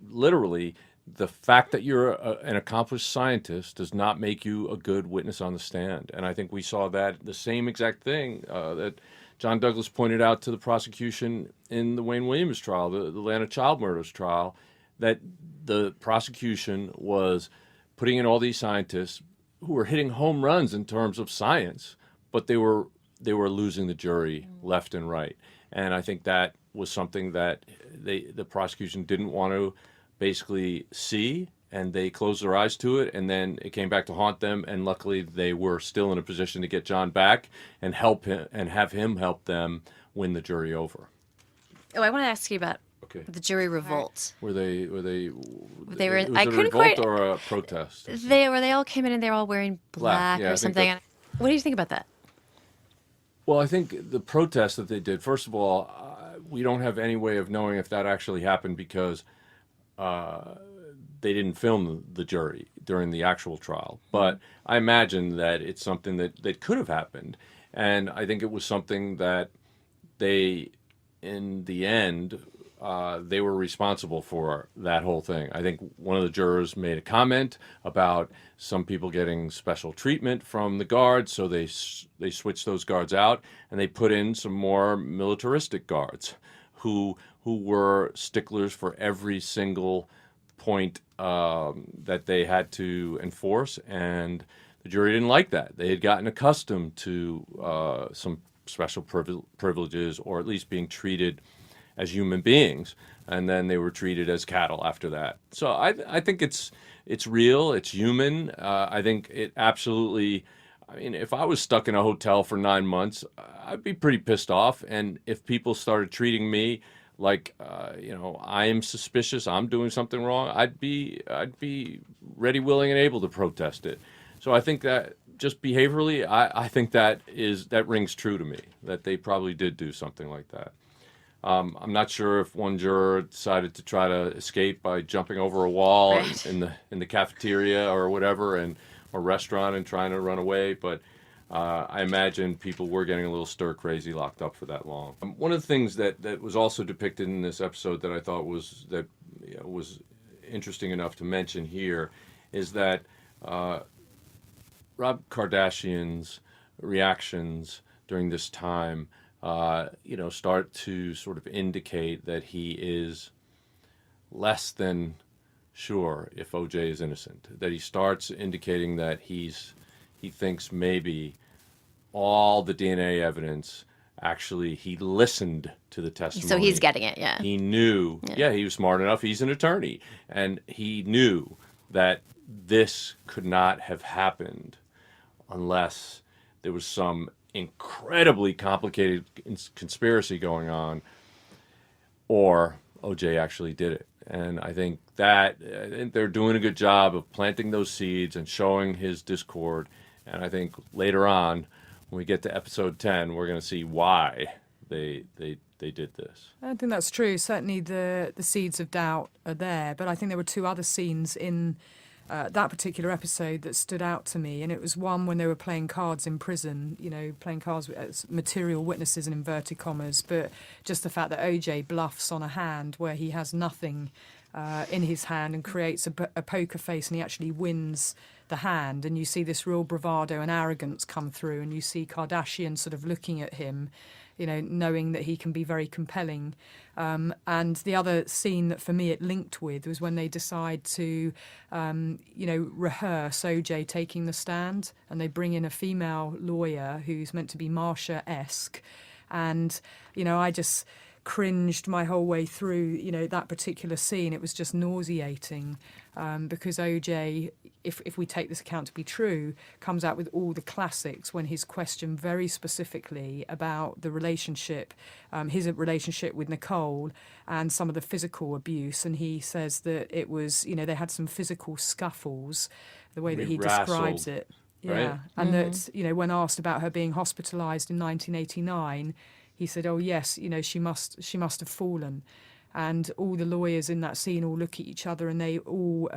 literally, the fact that you're an accomplished scientist does not make you a good witness on the stand. And I think we saw the same exact thing that John Douglas pointed out to the prosecution in the Wayne Williams trial, the Atlanta child murders trial, that the prosecution was putting in all these scientists who were hitting home runs in terms of science, but they were losing the jury left and right. And I think that was something that the prosecution didn't want to basically see, and they closed their eyes to it, and then it came back to haunt them, and luckily they were still in a position to get John back and help him and have him help them win the jury over. Oh, I want to ask you about the jury revolt. Were they were. Was I it a couldn't revolt quite. or a protest? They all came in and they were all wearing black Yeah, or something. What do you think about that? Well, I think the protest that they did, first of all, we don't have any way of knowing if that actually happened because they didn't film the jury during the actual trial. But I imagine that it's something that could have happened. And I think it was something that they, in the end, they were responsible for that whole thing. I think one of the jurors made a comment about some people getting special treatment from the guards, so they switched those guards out and they put in some more militaristic guards who were sticklers for every single point that they had to enforce, and the jury didn't like that. They had gotten accustomed to some special privileges, or at least being treated as human beings, and then they were treated as cattle after that. So I think it's real, it's human. I think it absolutely. I mean, if I was stuck in a hotel for 9 months, I'd be pretty pissed off. And if people started treating me like, I am suspicious, I'm doing something wrong, I'd be ready, willing, and able to protest it. So I think that just behaviorally, I think that rings true to me, that they probably did do something like that. I'm not sure if one juror decided to try to escape by jumping over a wall Right. in the cafeteria or whatever, or restaurant, and trying to run away, but I imagine people were getting a little stir crazy locked up for that long. One of the things that was also depicted in this episode that I thought was interesting enough to mention here is that Rob Kardashian's reactions during this time, start to sort of indicate that he is less than sure if OJ is innocent. That he starts indicating that he thinks maybe all the DNA evidence, actually, he listened to the testimony. So he's getting it, yeah. He knew, he was smart enough, he's an attorney, and he knew that this could not have happened unless there was some incredibly complicated conspiracy going on, or OJ actually did it. And I think they're doing a good job of planting those seeds and showing his discord. And I think later on, when we get to episode 10, we're going to see why they did this. I think that's true. Certainly the seeds of doubt are there, but I think there were two other scenes in that particular episode that stood out to me, and it was one when they were playing cards in prison, playing cards as material witnesses in inverted commas, but just the fact that OJ bluffs on a hand where he has nothing in his hand and creates a poker face, and he actually wins the hand, and you see this real bravado and arrogance come through, and you see Kardashian sort of looking at him, knowing that he can be very compelling. And the other scene that for me it linked with was when they decide to, rehearse OJ taking the stand, and they bring in a female lawyer who's meant to be Marsha-esque. And, I just cringed my whole way through, that particular scene. It was just nauseating because OJ, if we take this account to be true, comes out with all the classics when he's questioned very specifically about the relationship, his relationship with Nicole and some of the physical abuse. And he says that it was, they had some physical scuffles, the way that he describes it. Yeah. Right? And that, when asked about her being hospitalised in 1989, he said, "Oh yes, she must have fallen," and all the lawyers in that scene all look at each other and they all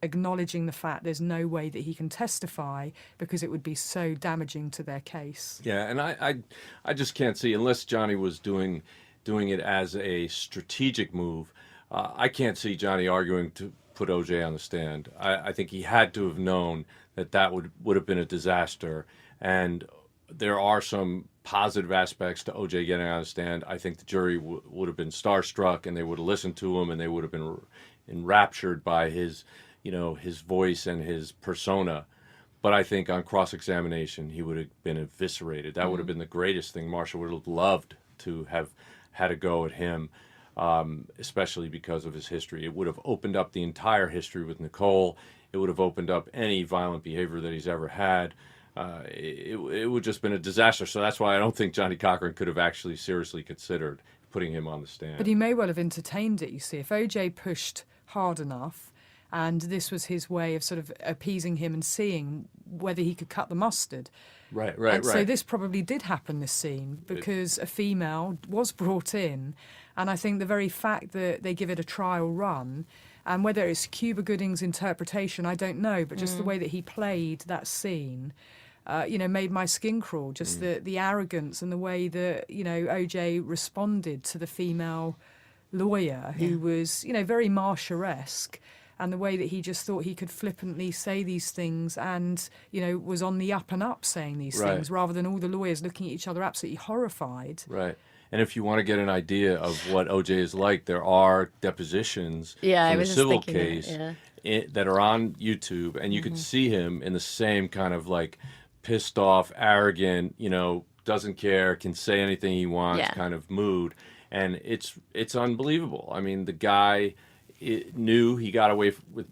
acknowledging the fact there's no way that he can testify because it would be so damaging to their case. Yeah, and I just can't see, unless Johnny was doing it as a strategic move. I can't see Johnny arguing to put OJ on the stand. I think he had to have known that would have been a disaster, and there are some positive aspects to OJ getting on the stand. I think the jury would have been starstruck, and they would have listened to him, and they would have been enraptured by his voice and his persona. But I think on cross-examination, he would have been eviscerated. That would have been the greatest thing. Marsha would have loved to have had a go at him, especially because of his history. It would have opened up the entire history with Nicole. It would have opened up any violent behavior that he's ever had. It would just been a disaster. So that's why I don't think Johnnie Cochran could have actually seriously considered putting him on the stand. But he may well have entertained it, you see. If OJ pushed hard enough And this was his way of sort of appeasing him and seeing whether he could cut the mustard. Right. So this probably did happen, this scene, because a female was brought in. And I think the very fact that they give it a trial run, and whether it's Cuba Gooding's interpretation, I don't know, but just the way that he played that scene, made my skin crawl. Just the arrogance and the way that, OJ responded to the female lawyer who was, very Marsha-esque. And the way that he just thought he could flippantly say these things and, was on the up and up saying these things rather than all the lawyers looking at each other absolutely horrified. Right. And if you want to get an idea of what OJ is like, there are depositions from the civil case that are on YouTube, and you could see him in the same kind of like pissed off, arrogant, doesn't care, can say anything he wants kind of mood. And it's unbelievable. I mean, the guy knew he got away with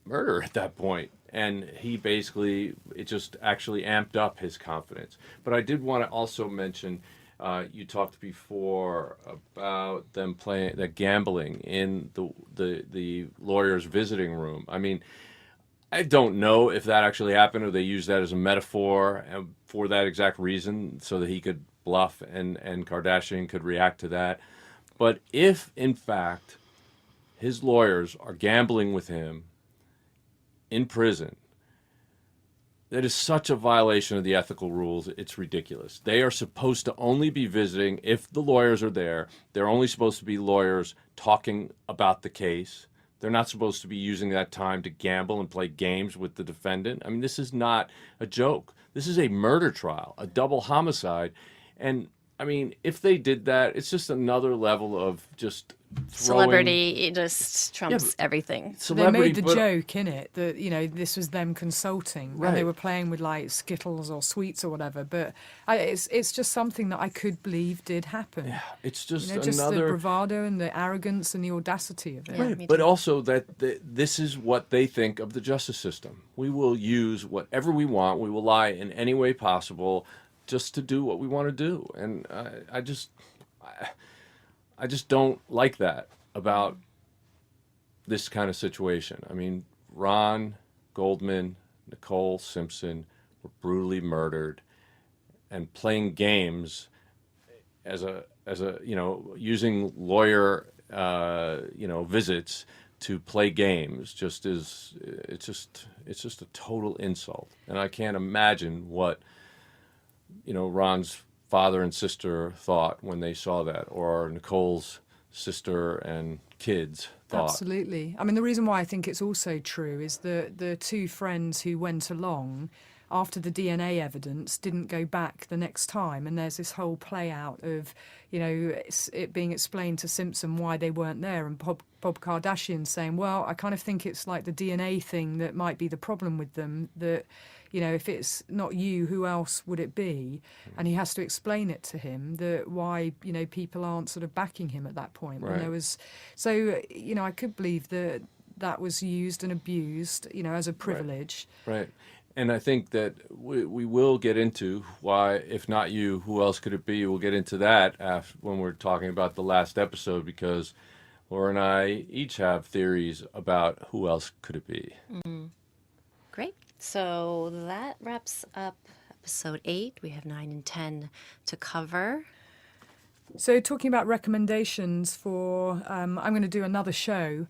murder at that point, and he basically, it just actually amped up his confidence. But I did want to also mention, you talked before about them playing the gambling in the lawyer's visiting room. I mean, I don't know if that actually happened or they used that as a metaphor for that exact reason so that he could bluff and Kardashian could react to that. But if, in fact, his lawyers are gambling with him in prison, that is such a violation of the ethical rules, it's ridiculous. They are supposed to only be visiting if the lawyers are there. They're only supposed to be lawyers talking about the case. They're not supposed to be using that time to gamble and play games with the defendant. I mean, this is not a joke. This is a murder trial, a double homicide. And, I mean, if they did that, it's just another level of just celebrity. It just trumps everything. They made the joke in it that this was them consulting and they were playing with like Skittles or sweets or whatever. But it's just something that I could believe did happen. Yeah, it's just just the bravado and the arrogance and the audacity of it. Right, but also that this is what they think of the justice system. We will use whatever we want. We will lie in any way possible just to do what we want to do. And I just don't like that about this kind of situation. I mean, Ron Goldman, Nicole Simpson were brutally murdered, and playing games as a using lawyer visits to play games it's just a total insult. And I can't imagine what Ron's father and sister thought when they saw that, or Nicole's sister and kids thought. Absolutely. I mean, the reason why I think it's also true is the two friends who went along after the DNA evidence didn't go back the next time, and there's this whole play out of it being explained to Simpson why they weren't there, and Bob Kardashian saying, well, I kind of think it's like the DNA thing that might be the problem with them, that if it's not you, who else would it be? And he has to explain it to him that why, people aren't sort of backing him at that point. Right. And there was, so, I could believe that was used and abused, as a privilege. Right. And I think that we will get into why, if not you, who else could it be? We'll get into that when we're talking about the last episode, because Laura and I each have theories about who else could it be. Mm-hmm. Great. So that wraps up episode 8. We have 9 and 10 to cover. So talking about recommendations for, I'm going to do another show,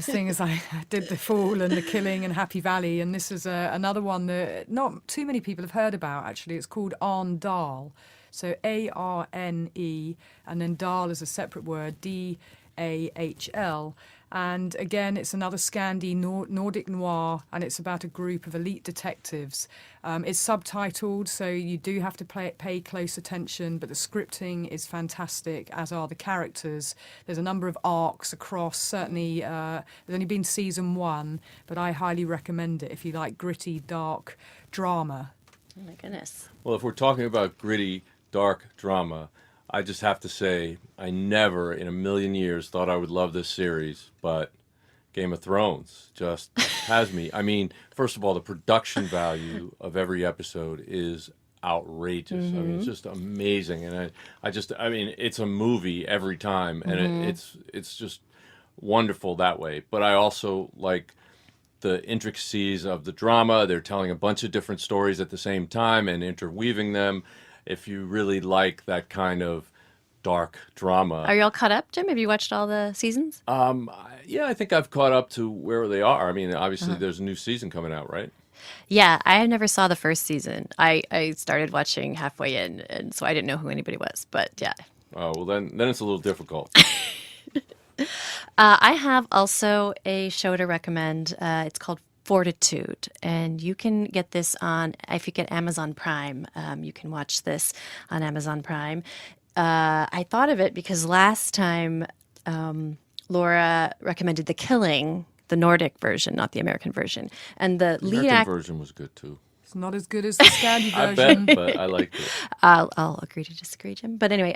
seeing as I did The Fall and The Killing and Happy Valley, and this is another one that not too many people have heard about, actually. It's called Arne Dahl. So A-R-N-E, and then Dahl is a separate word, D-A-H-L. And again, it's another Scandi Nordic noir, and it's about a group of elite detectives. It's subtitled, so you do have to pay close attention, but the scripting is fantastic, as are the characters. There's a number of arcs across. Certainly, there's only been season 1, but I highly recommend it if you like gritty, dark drama. Oh my goodness. Well, if we're talking about gritty, dark drama, I just have to say, I never in a million years thought I would love this series, but Game of Thrones just has me. I mean, first of all, the production value of every episode is outrageous. I mean, it's just amazing. And I mean, it's a movie every time, and it's just wonderful that way. But I also like the intricacies of the drama. They're telling a bunch of different stories at the same time and interweaving them. If you really like that kind of dark drama. Are you all caught up, Jim? Have you watched all the seasons? Yeah, I think I've caught up to where they are. I mean, obviously there's a new season coming out, right? Yeah, I never saw the first season. I started watching halfway in, and so I didn't know who anybody was. But yeah. Oh, well, then it's a little difficult. I have also a show to recommend. It's called Fortitude, and you can get this on, if you get Amazon Prime, you can watch this on Amazon Prime. I thought of it because last time Laura recommended The Killing, the Nordic version, not the American version. And the lead American version was good too. It's not as good as the Scandi I version. bet, but I liked it. I'll agree to disagree, Jim. But anyway,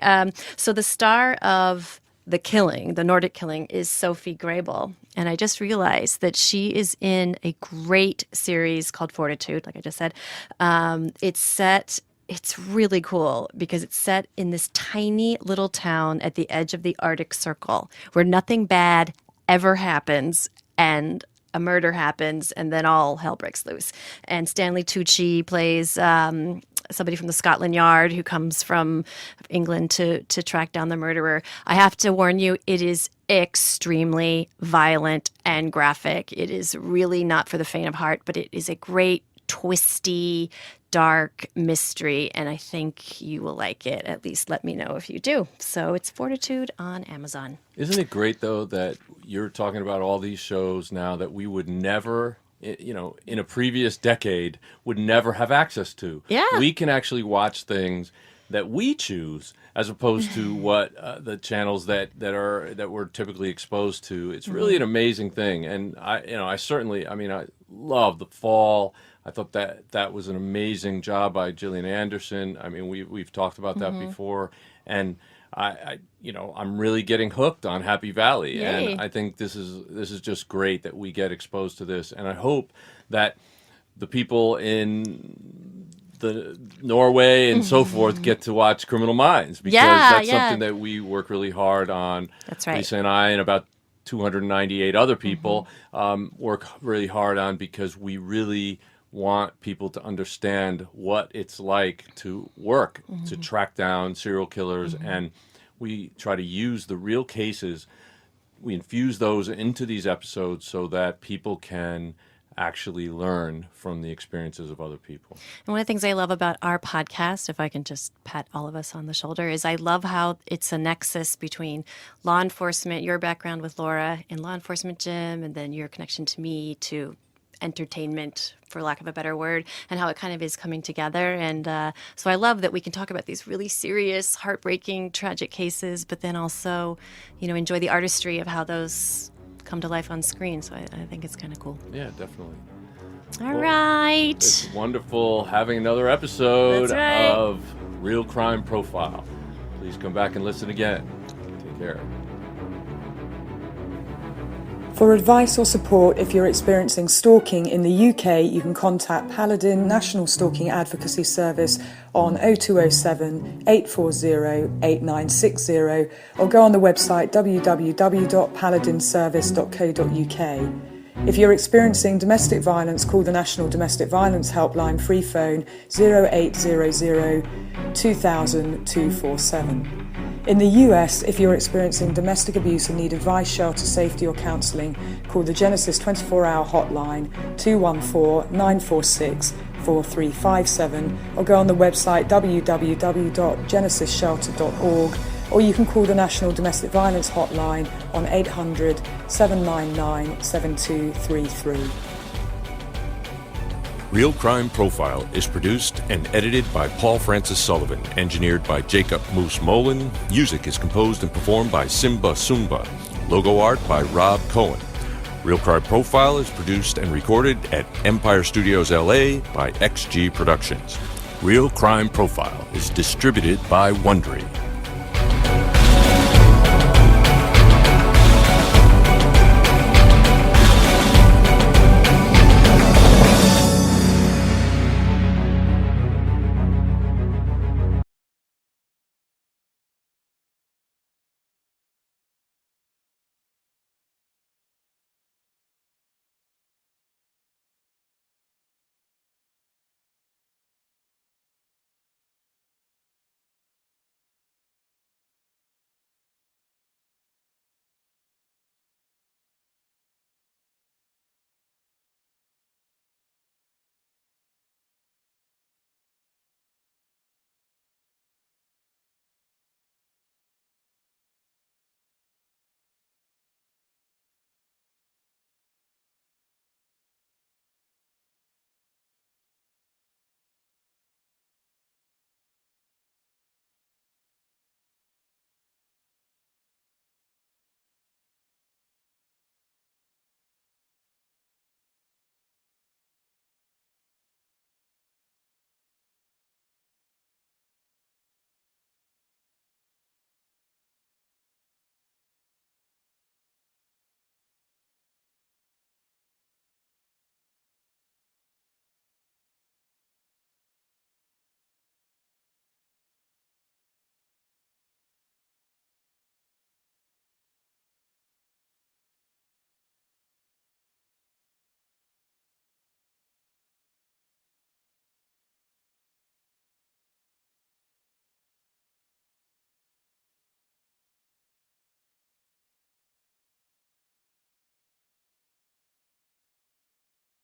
so the star of The Killing, the Nordic Killing, is Sophie Grable. And I just realized that she is in a great series called Fortitude, like I just said. It's really cool because it's set in this tiny little town at the edge of the Arctic Circle where nothing bad ever happens and a murder happens and then all hell breaks loose. And Stanley Tucci plays somebody from the Scotland Yard who comes from England to track down the murderer. I have to warn you, it is extremely violent and graphic. It is really not for the faint of heart, but it is a great, twisty, dark mystery, and I think you will like it. At least let me know if you do. So it's Fortitude on Amazon. Isn't it great, though, that you're talking about all these shows now that we would never, in a previous decade, would never have access to? Yeah. We can actually watch things that we choose as opposed to what the channels that we're typically exposed to. It's really an amazing thing, and I love The Fall. I thought that was an amazing job by Gillian Anderson. I mean, we've talked about that before, and I'm really getting hooked on Happy Valley, Yay. and I think this is just great that we get exposed to this, and I hope that the people in the Norway and so forth get to watch Criminal Minds, because that's something that we work really hard on. That's right. Lisa and I and about 298 other people work really hard on, because we really want people to understand what it's like to work to track down serial killers, and we try to use the real cases. We infuse those into these episodes so that people can actually learn from the experiences of other people. And one of the things I love about our podcast, if I can just pat all of us on the shoulder, is I love how it's a nexus between law enforcement, your background with Laura in law enforcement, Jim, and then your connection to me, to entertainment, for lack of a better word, and how it kind of is coming together. And so I love that we can talk about these really serious, heartbreaking, tragic cases, but then also, enjoy the artistry of how those come to life on screen. So I think it's kind of cool. Yeah, definitely. All right. It's wonderful having another episode That's right. of Real Crime Profile. Please come back and listen again. Take care. For advice or support if you're experiencing stalking in the UK, you can contact Paladin National Stalking Advocacy Service on 0207 840 8960 or go on the website www.paladinservice.co.uk. If you're experiencing domestic violence, call the National Domestic Violence Helpline free phone 0800 2000 247. In the US, if you're experiencing domestic abuse and need advice, shelter, safety or counselling, call the Genesis 24-hour hotline 214-946-4357 or go on the website www.genesisshelter.org, or you can call the National Domestic Violence Hotline on 800 799 7233. Real Crime Profile is produced and edited by Paul Francis Sullivan, engineered by Jacob Moose Molin. Music is composed and performed by Simba Sumba. Logo art by Rob Cohen. Real Crime Profile is produced and recorded at Empire Studios LA by XG Productions. Real Crime Profile is distributed by Wondery.